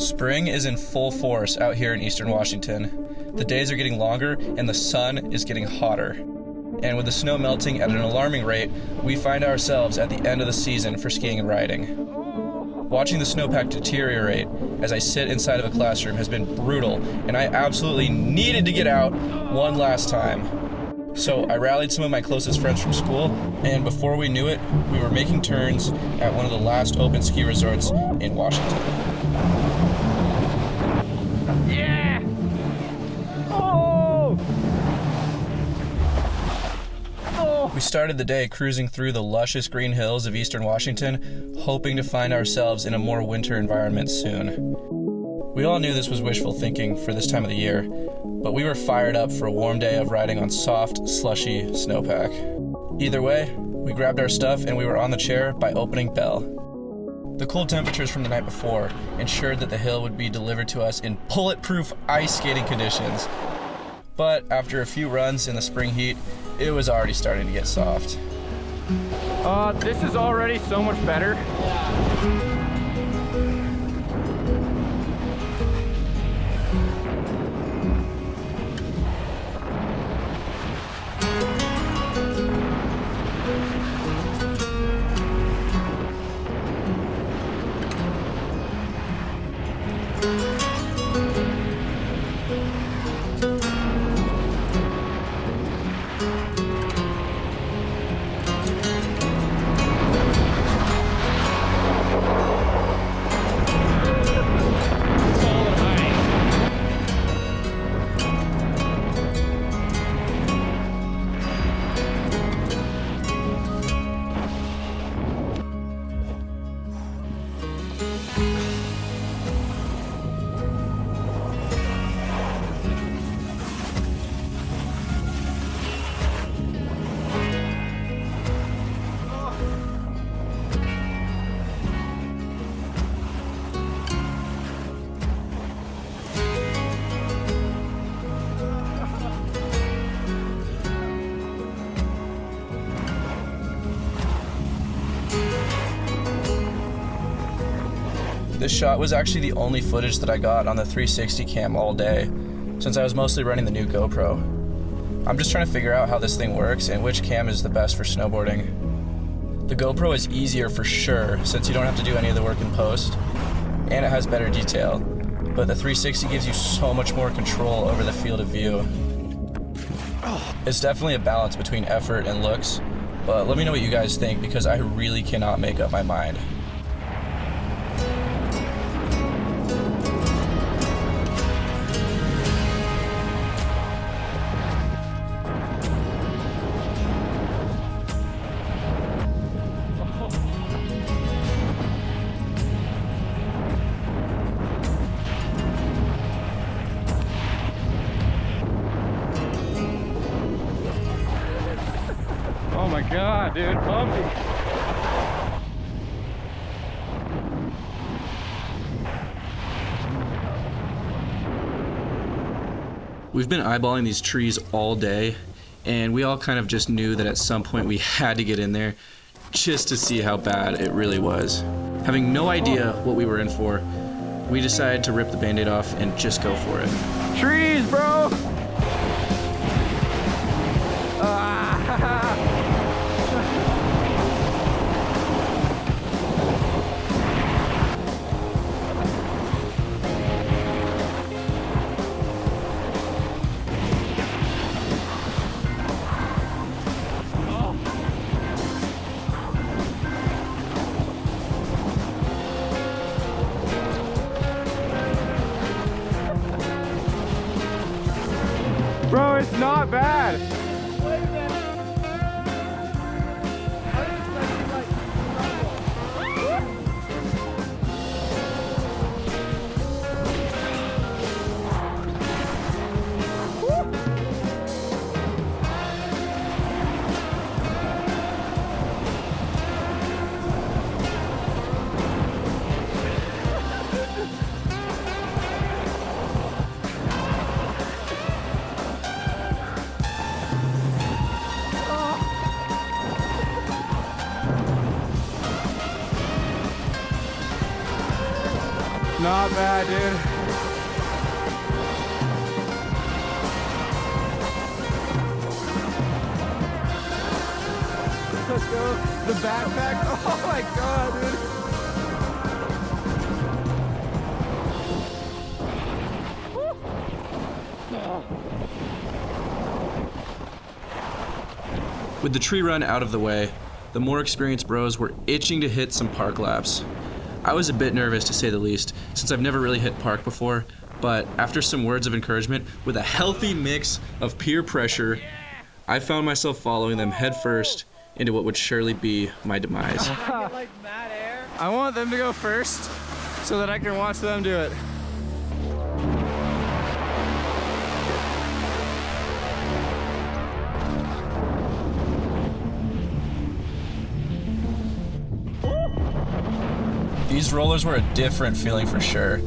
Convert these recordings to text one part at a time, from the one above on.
Spring is in full force out here in Eastern Washington. The days are getting longer and the sun is getting hotter. And with the snow melting at an alarming rate, we find ourselves at the end of the season for skiing and riding. Watching the snowpack deteriorate as I sit inside of a classroom has been brutal, and I absolutely needed to get out one last time. So I rallied some of my closest friends from school, and before we knew it, we were making turns at one of the last open ski resorts in Washington. Yeah! Oh! Oh! We started the day cruising through the luscious green hills of Eastern Washington, hoping to find ourselves in a more winter environment soon. We all knew this was wishful thinking for this time of the year, but we were fired up for a warm day of riding on soft, slushy snowpack. Either way, we grabbed our stuff and we were on the chair by opening bell. The cold temperatures from the night before ensured that the hill would be delivered to us in bulletproof ice skating conditions. But after a few runs in the spring heat, it was already starting to get soft. This is already so much better. Yeah. This shot was actually the only footage that I got on the 360 cam all day, since I was mostly running the new GoPro. I'm just trying to figure out how this thing works and which cam is the best for snowboarding. The GoPro is easier for sure, since you don't have to do any of the work in post, and it has better detail, but the 360 gives you so much more control over the field of view. It's definitely a balance between effort and looks, but let me know what you guys think because I really cannot make up my mind. Oh my god, dude, bumpy. We've been eyeballing these trees all day, and we all kind of just knew that at some point we had to get in there just to see how bad it really was. Having no idea what we were in for, we decided to rip the Band-Aid off and just go for it. Trees, bro! Bro, it's not bad. Wait a minute. Not bad, dude. Let's go. The backpack. Oh my god, dude. With the tree run out of the way, the more experienced bros were itching to hit some park laps. I was a bit nervous, to say the least, since I've never really hit park before, but after some words of encouragement, with a healthy mix of peer pressure, I found myself following them headfirst into what would surely be my demise. I want them to go first so that I can watch them do it. These rollers were a different feeling for sure.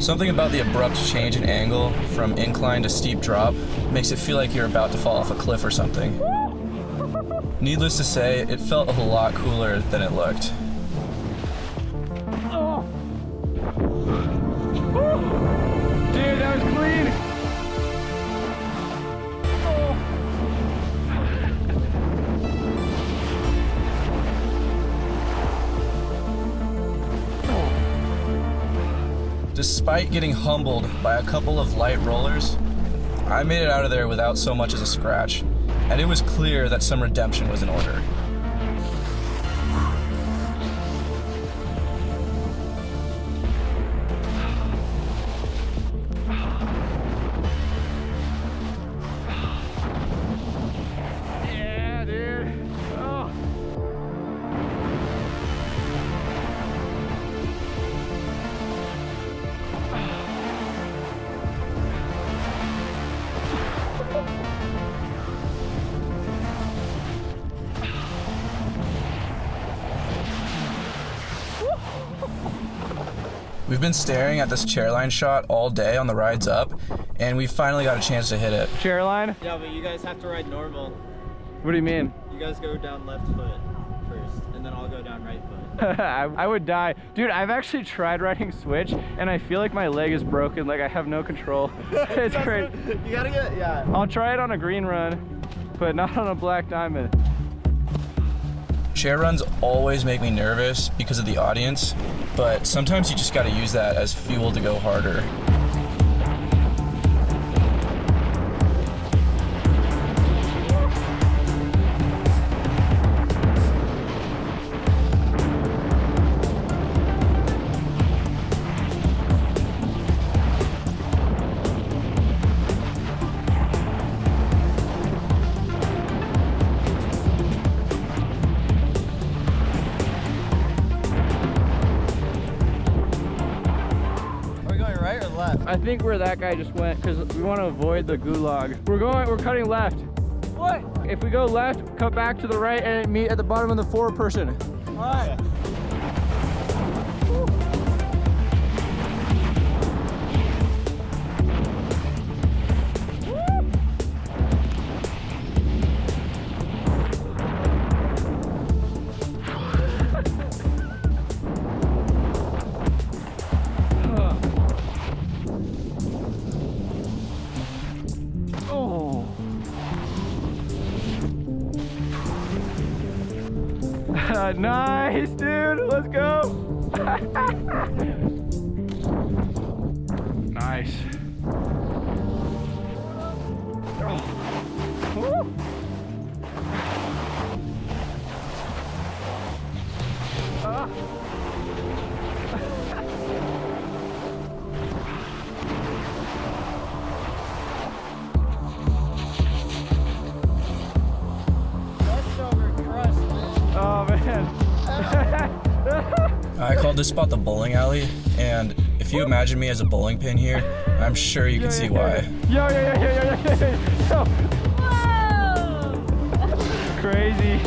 Something about the abrupt change in angle from incline to steep drop makes it feel like you're about to fall off a cliff or something. Needless to say, it felt a lot cooler than it looked. Oh. Dude, that was clean. Despite getting humbled by a couple of light rollers, I made it out of there without so much as a scratch, and it was clear that some redemption was in order. Yeah, dude. Oh. We've been staring at this chairline shot all day on the rides up, and we finally got a chance to hit it. Chairline? Yeah, but you guys have to ride normal. What do you mean? You guys go down left foot first, and then I'll go down right foot. I would die. Dude, I've actually tried riding switch, and I feel like my leg is broken. Like, I have no control. It's great. You gotta get, yeah. I'll try it on a green run, but not on a black diamond. Chair runs always make me nervous because of the audience, but sometimes you just gotta use that as fuel to go harder. I think where that guy just went, because we want to avoid the gulag. We're cutting left. What? If we go left, cut back to the right, and meet at the bottom of the forward person. All right. Nice, dude. Let's go. Nice. Oh. Oh man. I called this spot the bowling alley, and if you imagine me as a bowling pin here, I'm sure you can see why. Yo. Crazy.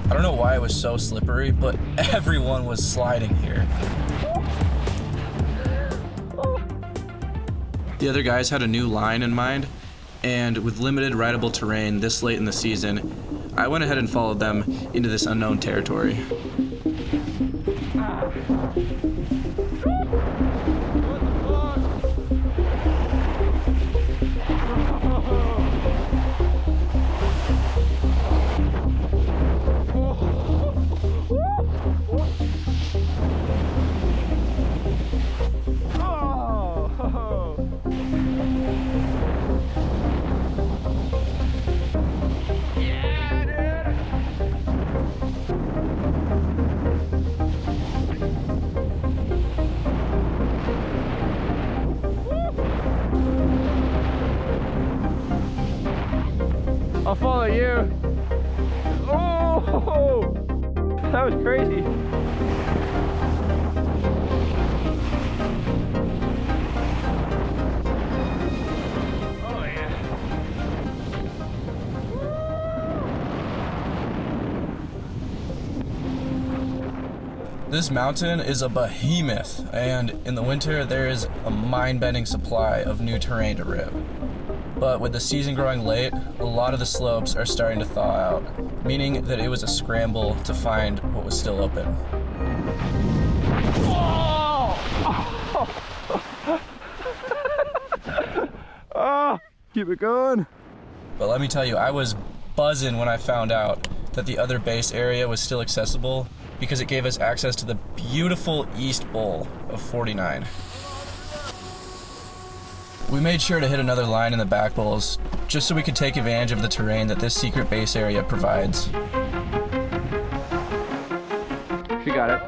I don't know why it was so slippery, but everyone was sliding here. The other guys had a new line in mind, and with limited rideable terrain this late in the season, I went ahead and followed them into this unknown territory. I'll follow you. Oh, that was crazy. Oh yeah. This mountain is a behemoth, and in the winter there is a mind-bending supply of new terrain to rip. But with the season growing late, a lot of the slopes are starting to thaw out, meaning that it was a scramble to find what was still open. Oh, keep it going. But let me tell you, I was buzzing when I found out that the other base area was still accessible, because it gave us access to the beautiful East Bowl of 49. We made sure to hit another line in the back bowls, just so we could take advantage of the terrain that this secret base area provides. She got it.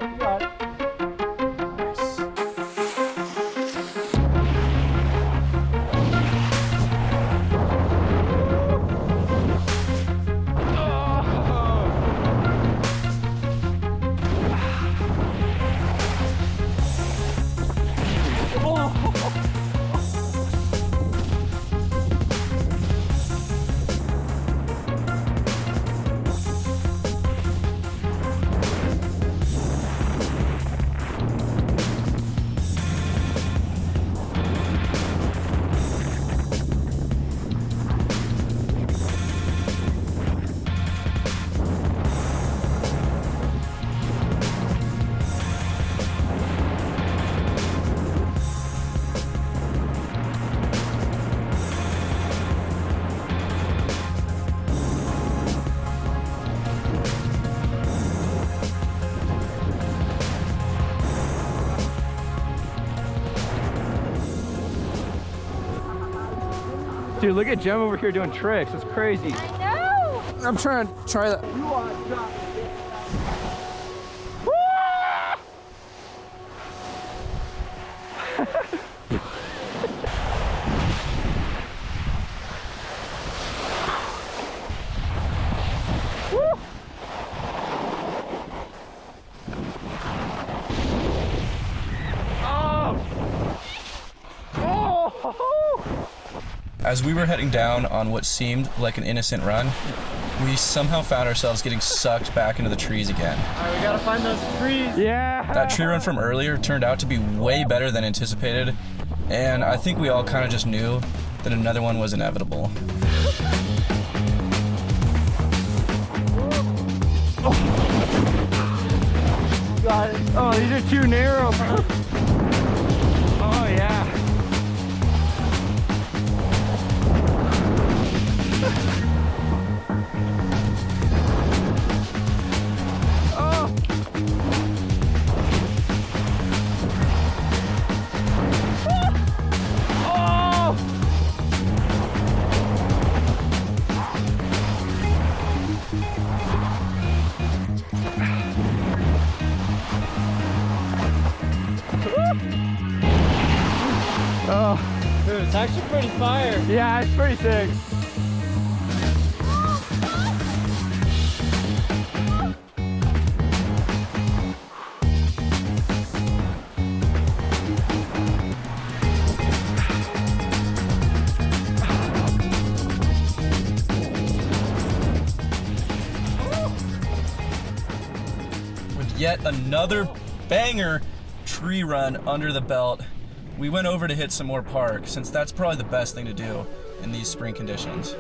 Dude, look at Jem over here doing tricks. That's crazy. I know. I'm trying to try that. As we were heading down on what seemed like an innocent run, we somehow found ourselves getting sucked back into the trees again. All right, we gotta find those trees. Yeah. That tree run from earlier turned out to be way better than anticipated, and I think we all kind of just knew that another one was inevitable. Got it. Oh, these are too narrow. Oh yeah. Dude, it's actually pretty fire. Yeah, it's pretty sick. With yet another banger tree run under the belt, we went over to hit some more park, since that's probably the best thing to do in these spring conditions.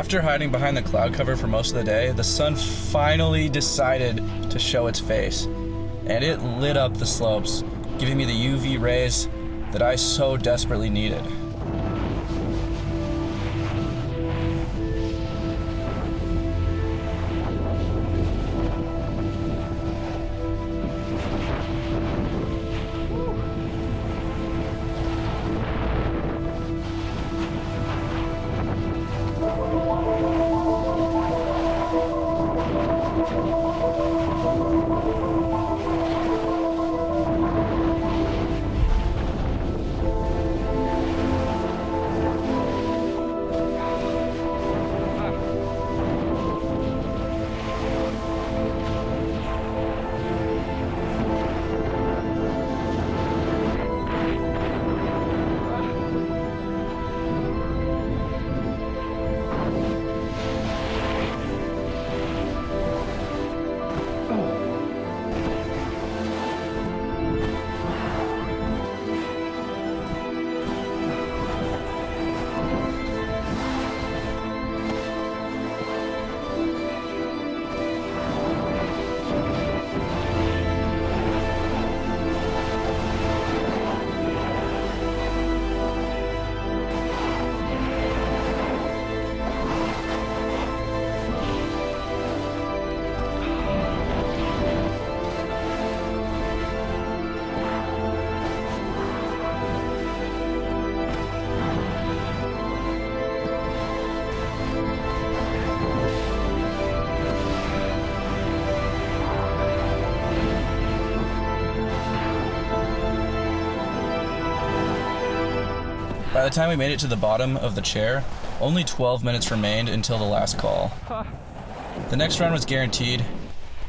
After hiding behind the cloud cover for most of the day, the sun finally decided to show its face, and it lit up the slopes, giving me the UV rays that I so desperately needed. By the time we made it to the bottom of the chair, only 12 minutes remained until the last call. The next run was guaranteed,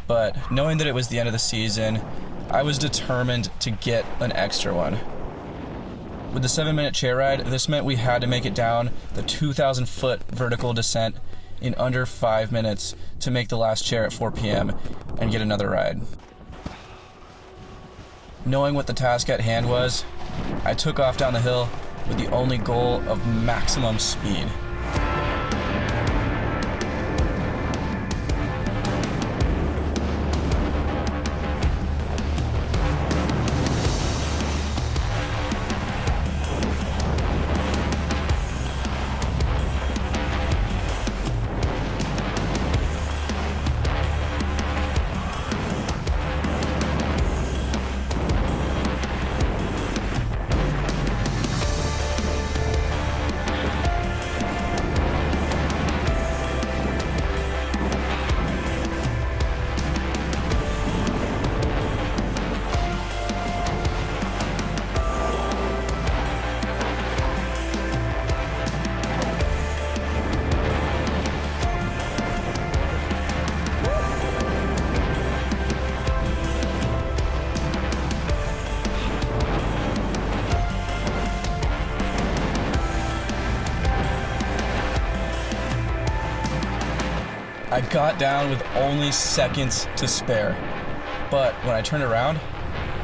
but knowing that it was the end of the season, I was determined to get an extra one. With the 7-minute chair ride, this meant we had to make it down the 2,000-foot vertical descent in under 5 minutes to make the last chair at 4 p.m. and get another ride. Knowing what the task at hand was, I took off down the hill with the only goal of maximum speed. I got down with only seconds to spare, but when I turned around,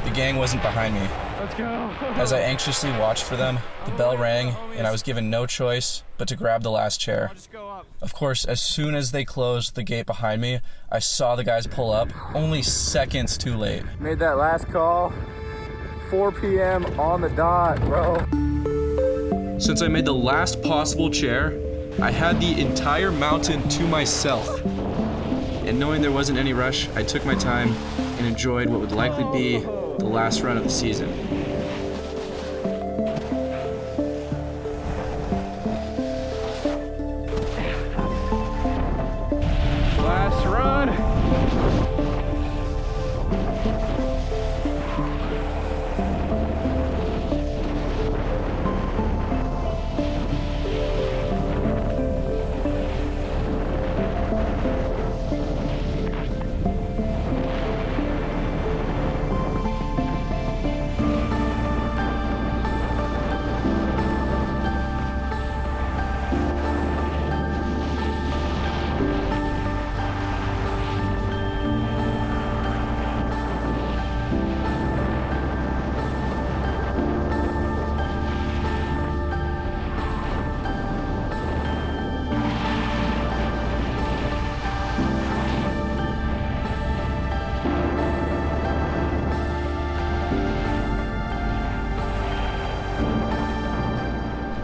the gang wasn't behind me. Let's go. As I anxiously watched for them, the bell rang, and I was given no choice but to grab the last chair. Of course, as soon as they closed the gate behind me, I saw the guys pull up, only seconds too late. Made that last call, 4 p.m. on the dot, bro. Since I made the last possible chair, I had the entire mountain to myself. And knowing there wasn't any rush, I took my time and enjoyed what would likely be the last run of the season. Last run.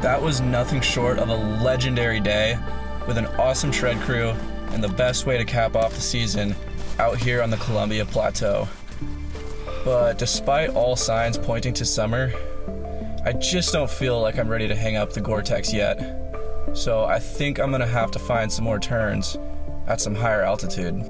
That was nothing short of a legendary day with an awesome shred crew and the best way to cap off the season out here on the Columbia Plateau. But despite all signs pointing to summer, I just don't feel like I'm ready to hang up the Gore-Tex yet. So I think I'm gonna have to find some more turns at some higher altitude.